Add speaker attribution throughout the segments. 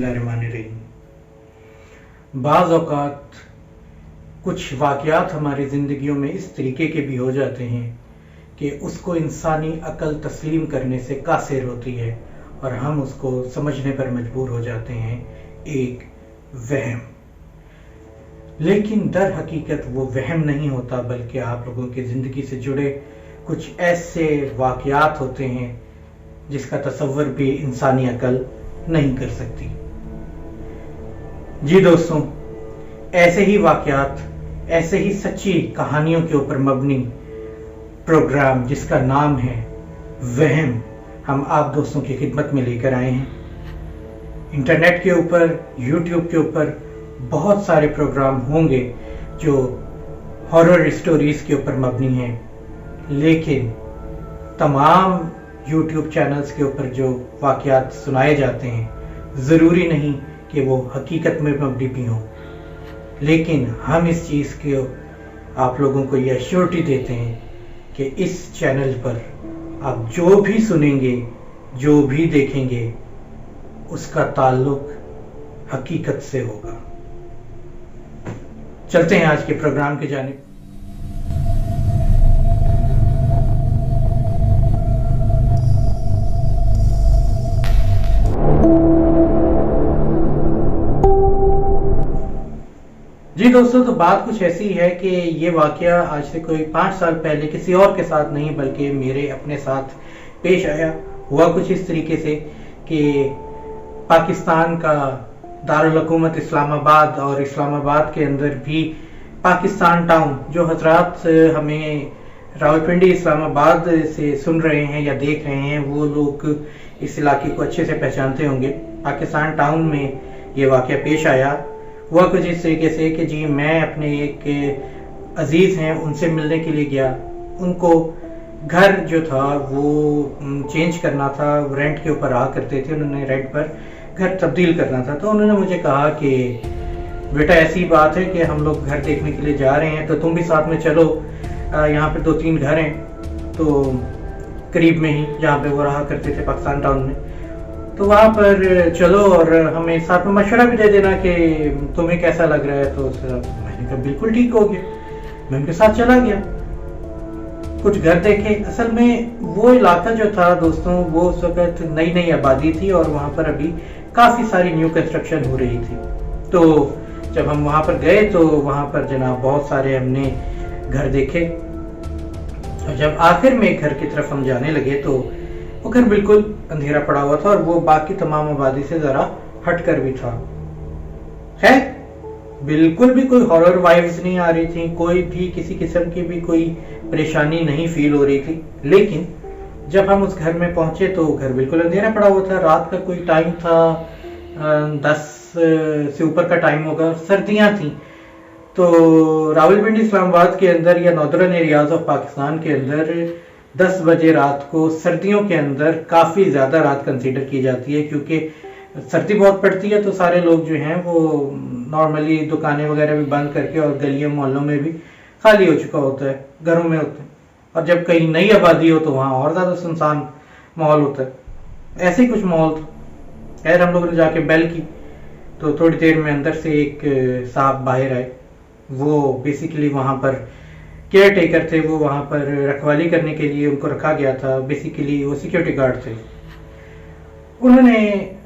Speaker 1: बिस्मिल्लाहिर्रहमानिर्रहीम। बाज़ औक़ात कुछ वाक़यात हमारी ज़िंदगियों में इस तरीके के भी हो जाते हैं कि उसको इंसानी अक़ल तस्लीम करने से कासिर होती है और हम उसको समझने पर मजबूर हो जाते हैं एक वहम। लेकिन दर हकीकत वो वहम नहीं होता, बल्कि आप लोगों की ज़िंदगी से जुड़े कुछ ऐसे वाक़यात होते हैं जिसका तसव्वुर भी इंसानी अक़ल नहीं कर सकती। जी दोस्तों, ऐसे ही वाक़यात, ऐसे ही सच्ची कहानियों के ऊपर मबनी प्रोग्राम जिसका नाम है वहम, हम आप दोस्तों की खिदमत में लेकर आए हैं। इंटरनेट के ऊपर, यूट्यूब के ऊपर बहुत सारे प्रोग्राम होंगे जो हॉरर स्टोरीज़ के ऊपर मबनी हैं, लेकिन तमाम यूट्यूब चैनल्स के ऊपर जो वाक़यात सुनाए जाते हैं ज़रूरी नहीं कि वो हकीकत में मबनी भी हों। लेकिन हम इस चीज़ को आप लोगों को ये एश्योरिटी देते हैं कि इस चैनल पर आप जो भी सुनेंगे, जो भी देखेंगे, उसका ताल्लुक हकीकत से होगा। चलते हैं आज के प्रोग्राम की जानिब। जी दोस्तों, तो बात कुछ ऐसी है कि ये वाक़या आज से कोई 5 साल पहले किसी और के साथ नहीं बल्कि मेरे अपने साथ पेश आया। हुआ कुछ इस तरीके से कि पाकिस्तान का दारुल हुकूमत इस्लामाबाद और इस्लामाबाद के अंदर भी पाकिस्तान टाउन, जो हजरात हमें रावलपिंडी इस्लामाबाद से सुन रहे हैं या देख रहे हैं, वो लोग इस इलाके को अच्छे से पहचानते होंगे। पाकिस्तान टाउन में ये वाक़या पेश आया। हुआ कुछ इस तरीके से कि जी मैं अपने एक अजीज़ हैं उनसे मिलने के लिए गया। उनको घर जो था वो चेंज करना था, रेंट के ऊपर रहा करते थे, उन्होंने रेंट पर घर तब्दील करना था। तो उन्होंने मुझे कहा कि बेटा ऐसी बात है कि हम लोग घर देखने के लिए जा रहे हैं, तो तुम भी साथ में चलो। यहाँ पे 2-3 घर हैं तो करीब में ही, जहाँ पे वो रहा करते थे पाकिस्तान टाउन में, तो वहाँ पर चलो और हमें साथ में मशवरा भी दे देना कि तुम्हें कैसा लग रहा है। तो मैंने कहा बिल्कुल ठीक हो गया, मैं उनके साथ चला गया। कुछ घर देखे। असल में वो इलाका जो था दोस्तों, वो उस वक्त नई नई आबादी थी और वहाँ पर अभी काफ़ी सारी न्यू कंस्ट्रक्शन हो रही थी। तो जब हम वहाँ पर गए तो वहाँ पर जनाब बहुत सारे हमने घर देखे, और जब आखिर में घर की तरफ हम जाने लगे तो वो घर बिल्कुल अंधेरा पड़ा हुआ था और वो बाकी तमाम आबादी से ज़रा हटकर भी था। है बिल्कुल भी कोई हॉरर वाइब्स नहीं आ रही थी, कोई भी किसी किस्म की भी कोई परेशानी नहीं फील हो रही थी। लेकिन जब हम उस घर में पहुंचे तो घर बिल्कुल अंधेरा पड़ा हुआ था। रात का कोई टाइम था, 10 से ऊपर का टाइम होगा, सर्दियां थी। तो रावलपिंडी इस्लामाबाद के अंदर या नॉर्दर्न एरियाज ऑफ पाकिस्तान के अंदर 10 बजे रात को सर्दियों के अंदर काफ़ी ज़्यादा रात कंसीडर की जाती है, क्योंकि सर्दी बहुत पड़ती है। तो सारे लोग जो हैं वो नॉर्मली दुकानें वगैरह भी बंद करके और गलियों मोहल्लों में भी खाली हो चुका होता है, घरों में होते हैं। और जब कहीं नई आबादी हो तो वहाँ और ज़्यादा सुनसान माहौल होता है। ऐसे ही कुछ माहौल था। खैर हम लोगों ने जाके बेल की तो थोड़ी देर में अंदर से एक साहब बाहर आए। वो बेसिकली वहाँ पर केयर टेकर थे, वो वहाँ पर रखवाली करने के लिए उनको रखा गया था। बेसिकली वो सिक्योरिटी गार्ड थे। उन्होंने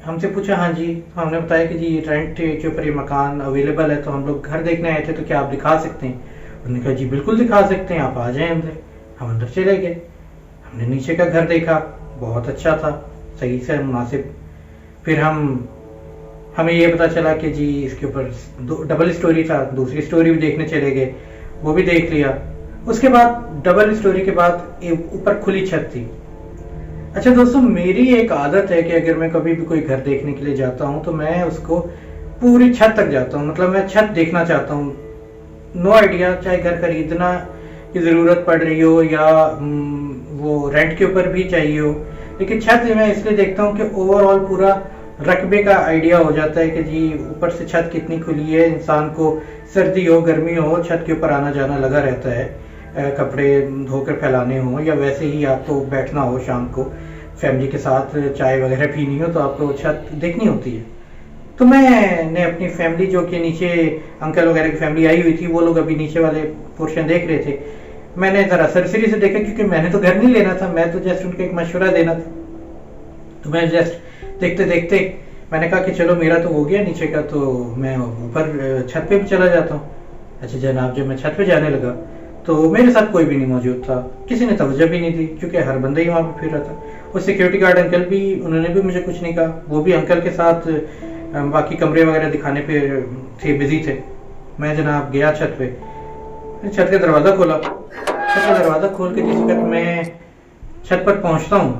Speaker 1: हमसे पूछा, हाँ जी। तो हमने बताया कि जी रेंट के ऊपर ये मकान अवेलेबल है, तो हम लोग घर देखने आए थे, तो क्या आप दिखा सकते हैं? उन्होंने कहा जी बिल्कुल दिखा सकते हैं, आप आ जाएं अंदर। हम अंदर चले गए। हमने नीचे का घर देखा, बहुत अच्छा था, सही से मुनासिब। फिर हमें ये पता चला कि जी इसके ऊपर डबल स्टोरी था, दूसरी स्टोरी भी देखने चले गए, वो भी देख लिया। उसके बाद डबल स्टोरी के बाद ऊपर खुली छत थी। अच्छा दोस्तों, मेरी एक आदत है कि अगर मैं कभी भी कोई घर देखने के लिए जाता हूँ तो मैं उसको पूरी छत तक जाता हूँ, मतलब मैं छत देखना चाहता हूँ। नो आइडिया, चाहे घर खरीदना की ज़रूरत पड़ रही हो या वो रेंट के ऊपर भी चाहिए हो, लेकिन छत मैं इसलिए देखता हूँ कि ओवरऑल पूरा रकबे का आइडिया हो जाता है कि जी ऊपर से छत कितनी खुली है। इंसान को सर्दी हो गर्मी हो, छत के ऊपर आना जाना लगा रहता है। कपड़े धोकर फैलाने हों या वैसे ही आपको बैठना हो शाम को फैमिली के साथ चाय वगैरह पीनी हो तो आपको छत देखनी होती है। तो मैंने अपनी फैमिली, जो कि नीचे अंकल वगैरह की फैमिली आई हुई थी, वो लोग अभी नीचे वाले पोर्शन देख रहे थे, मैंने जरा सरसरी से देखा, क्योंकि मैंने तो घर नहीं लेना था, मैं तो जस्ट उनको एक मशवरा देना था। तो मैं जस्ट देखते देखते मैंने कहा कि चलो मेरा तो हो गया नीचे का, तो मैं ऊपर छत पे भी चला जाता हूँ। अच्छा जनाब, जब मैं छत पे जाने लगा तो मेरे साथ कोई भी नहीं मौजूद था, किसी ने तवज्जो भी नहीं दी, क्योंकि हर बंदा ही वहाँ पे फिर रहा था। और सिक्योरिटी गार्ड अंकल भी, उन्होंने भी मुझे कुछ नहीं कहा, वो भी अंकल के साथ बाकी कमरे वगैरह दिखाने पे थे, बिजी थे। मैं जनाब गया छत पे, छत का दरवाज़ा खोला, छत का दरवाज़ा खोल के जिस वक्त मैं छत पर पहुंचता हूँ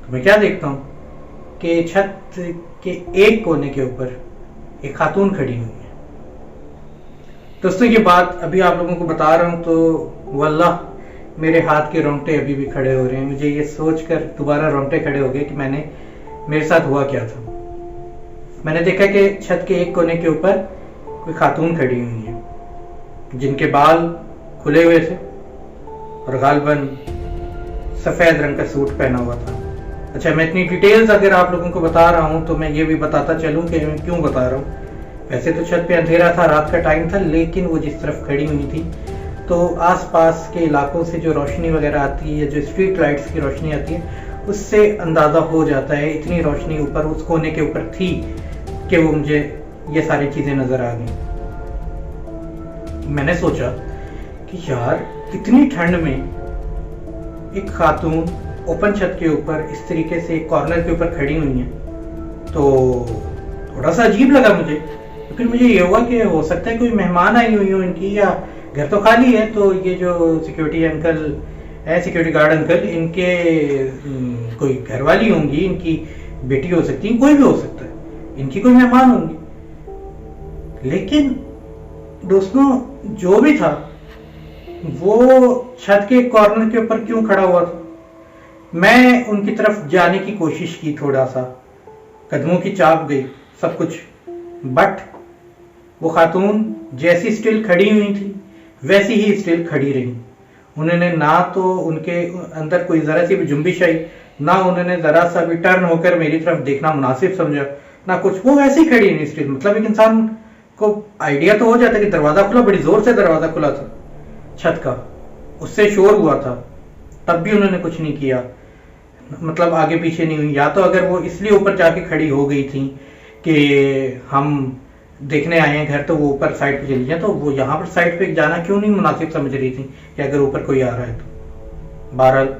Speaker 1: तो मैं क्या देखता हूँ कि छत के एक कोने के ऊपर एक खातून खड़ी हुई है। दोस्तों ये बात अभी आप लोगों को बता रहा हूँ तो वल्लाह मेरे हाथ के रोंगटे अभी भी खड़े हो रहे हैं। मुझे ये सोचकर दोबारा रोंगटे खड़े हो गए कि मेरे साथ हुआ क्या था। मैंने देखा कि छत के एक कोने के ऊपर कोई खातून खड़ी हुई है, जिनके बाल खुले हुए थे और गालबन सफेद रंग का सूट पहना हुआ था। अच्छा, मैं इतनी डिटेल्स अगर आप लोगों को बता रहा हूँ तो मैं ये भी बताता चलूँ कि मैं क्यों बता रहा हूँ। वैसे तो छत पे अंधेरा था, रात का टाइम था, लेकिन वो जिस तरफ खड़ी हुई थी तो आसपास के इलाकों से जो रोशनी वगैरह आती है, जो स्ट्रीट लाइट्स की रोशनी आती है, उससे अंदाजा हो जाता है इतनी रोशनी ऊपर उस कोने के ऊपर थी कि वो मुझे ये सारी चीजें नजर आ गई। मैंने सोचा कि यार इतनी ठंड में एक खातून ओपन छत के ऊपर इस तरीके से एक कॉर्नर के ऊपर खड़ी हुई है, तो थोड़ा सा अजीब लगा मुझे। तो फिर मुझे ये हुआ कि हो सकता है कोई मेहमान आई हुई हो इनकी, या घर तो खाली है, तो ये जो सिक्योरिटी अंकल है, सिक्योरिटी गार्ड अंकल, इनके कोई घरवाली होंगी, इनकी बेटी हो सकती है, कोई भी हो सकता है, इनकी कोई मेहमान होंगी। लेकिन दोस्तों जो भी था वो छत के कॉर्नर के ऊपर क्यों खड़ा हुआ था? मैं उनकी तरफ जाने की कोशिश की, थोड़ा सा कदमों की चाप गई सब कुछ, बट वो खातून जैसी स्टिल खड़ी हुई थी वैसी ही स्टिल खड़ी रही। उन्होंने ना तो उनके अंदर कोई जरा सी भी जुम्बिश आई, ना उन्होंने जरा सा भी टर्न होकर मेरी तरफ देखना मुनासिब समझा, ना कुछ, वो वैसे ही खड़ी नहीं स्टिल। मतलब एक इंसान को आइडिया तो हो जाता कि दरवाजा खुला, बड़ी जोर से दरवाजा खुला था छत का, उससे शोर हुआ था, तब भी उन्होंने कुछ नहीं किया, मतलब आगे पीछे नहीं हुई। या तो अगर वो इसलिए ऊपर जाके खड़ी हो गई थी कि हम देखने आए हैं घर, तो वो ऊपर साइड पे चली जाए, तो वो यहाँ पर साइड पे जाना क्यों नहीं मुनासिब समझ रही थी कि अगर ऊपर कोई आ रहा है तो। बहरहाल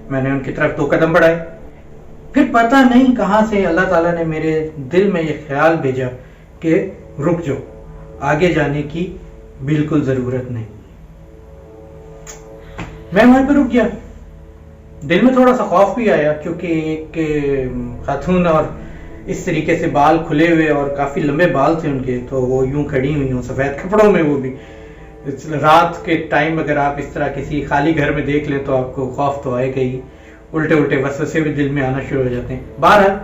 Speaker 1: मैंने उनकी तरफ 2 कदम बढ़ाए, फिर पता नहीं कहां से अल्लाह ताला ने मेरे दिल में ये ख्याल भेजा कि रुक जाओ, आगे जाने की बिल्कुल जरूरत नहीं। मैं वहां पर रुक गया। दिल में थोड़ा सा खौफ भी आया, क्योंकि एक खातून और इस तरीके से बाल खुले हुए और काफी लंबे बाल थे उनके, तो वो यूं खड़ी हुई हूँ सफेद कपड़ों में, वो भी रात के टाइम। अगर आप इस तरह किसी खाली घर में देख लें तो आपको खौफ तो आएगा ही, उल्टे उल्टे वसवसे भी दिल में आना शुरू हो जाते हैं। बहरहाल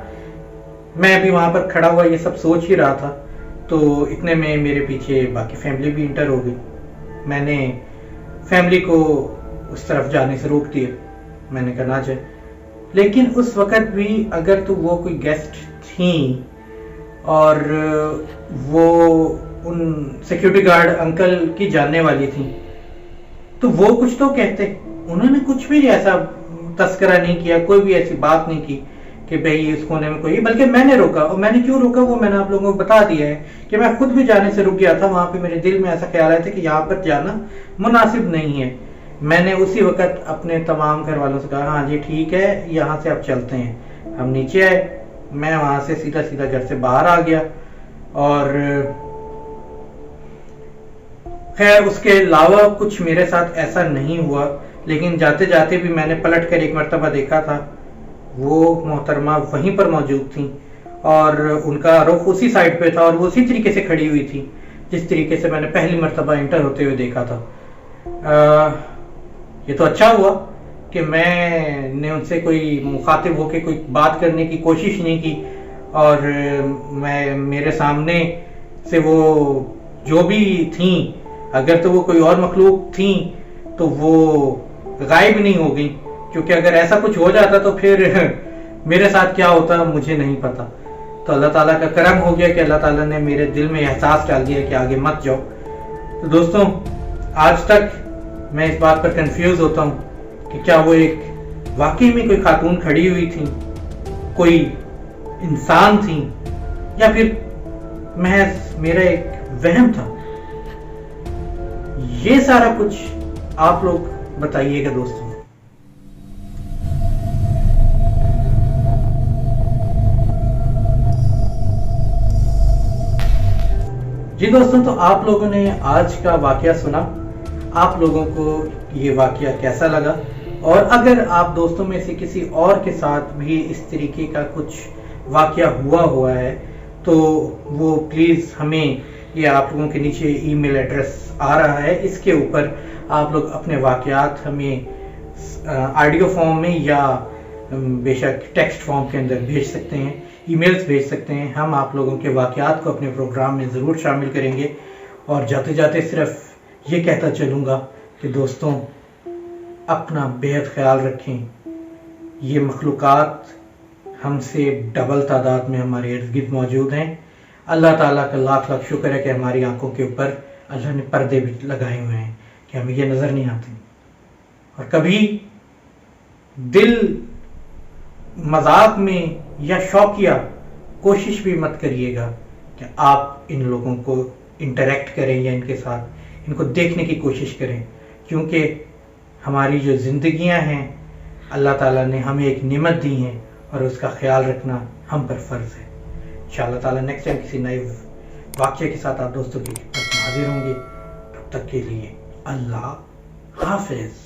Speaker 1: मैं अभी वहां पर खड़ा हुआ ये सब सोच ही रहा था, तो इतने में मेरे पीछे बाकी फैमिली भी इंटर हो गई। मैंने फैमिली को उस तरफ जाने से रोक दिया, मैंने कहा ना जाए। लेकिन उस वक्त भी अगर तो वो कोई गेस्ट थी और वो उन सिक्योरिटी गार्ड अंकल की जानने वाली थी, तो वो कुछ तो कहते। उन्होंने कुछ भी ऐसा तस्करा नहीं किया, कोई भी ऐसी बात नहीं की कि भाई इस कोने में कोई, बल्कि मैंने रोका। और मैंने क्यों रोका वो मैंने आप लोगों को बता दिया है कि मैं खुद भी जाने से रुक गया था। वहां पे मेरे दिल में ऐसा ख्याल आया था कि यहाँ पर जाना मुनासिब नहीं है। मैंने उसी वक्त अपने तमाम घर वालों से कहा, हाँ जी ठीक है, यहाँ से अब चलते हैं। हम नीचे आए, मैं वहां से सीधा सीधा घर से बाहर आ गया। और खैर उसके अलावा कुछ मेरे साथ ऐसा नहीं हुआ, लेकिन जाते जाते भी मैंने पलट कर एक मर्तबा देखा था, वो मोहतरमा वहीं पर मौजूद थी और उनका रुख उसी साइड पे था और वो उसी तरीके से खड़ी हुई थी जिस तरीके से मैंने पहली मर्तबा इंटर होते हुए देखा था। ये तो अच्छा हुआ कि मैंने उनसे कोई मुखातिब होकर कोई बात करने की कोशिश नहीं की, और मेरे सामने से वो जो भी थी, अगर तो वो कोई और मखलूक थी तो वो गायब नहीं हो गई, क्योंकि अगर ऐसा कुछ हो जाता तो फिर मेरे साथ क्या होता मुझे नहीं पता। तो अल्लाह ताला का करम हो गया कि अल्लाह ताला ने मेरे दिल में एहसास डाल दिया कि आगे मत जाओ। तो दोस्तों, आज तक मैं इस बात पर कंफ्यूज होता हूँ कि क्या वो एक वाकई में कोई खातून खड़ी हुई थी, कोई इंसान थी, या फिर महज मेरा एक वहम था। ये सारा कुछ आप लोग बताइएगा दोस्तों। जी दोस्तों, तो आप लोगों ने आज का वाकया सुना। आप लोगों को ये वाकया कैसा लगा? और अगर आप दोस्तों में से किसी और के साथ भी इस तरीके का कुछ वाकया हुआ है तो वो प्लीज़ हमें, ये आप लोगों के नीचे ईमेल एड्रेस आ रहा है, इसके ऊपर आप लोग अपने वाकयात हमें ऑडियो फॉर्म में या बेशक टेक्स्ट फॉर्म के अंदर भेज सकते हैं, ईमेल्स भेज सकते हैं। हम आप लोगों के वाकयात को अपने प्रोग्राम में ज़रूर शामिल करेंगे। और जाते जाते सिर्फ ये कहता चलूँगा कि दोस्तों, अपना बेहद ख्याल रखें। ये मखलूक़ात हमसे डबल तादाद में हमारे इर्द गिर्द मौजूद हैं। अल्लाह ताला का लाख लाख शुक्र है कि हमारी आंखों के ऊपर अल्लाह ने पर्दे भी लगाए हुए हैं कि हमें ये नज़र नहीं आती। और कभी दिल मजाक में या शौकिया कोशिश भी मत करिएगा कि आप इन लोगों को इंटरेक्ट करें या इनके साथ इनको देखने की कोशिश करें, क्योंकि हमारी जो ज़िंदगियां हैं अल्लाह ताला ने हमें एक नेमत दी है और उसका ख्याल रखना हम पर फ़र्ज़ है। इंशाअल्लाह ताला नेक्स्ट टाइम किसी नए वाक़ये के साथ आप दोस्तों की खिदमत में हाजिर होंगे। तब तक के लिए अल्लाह हाफ़िज़।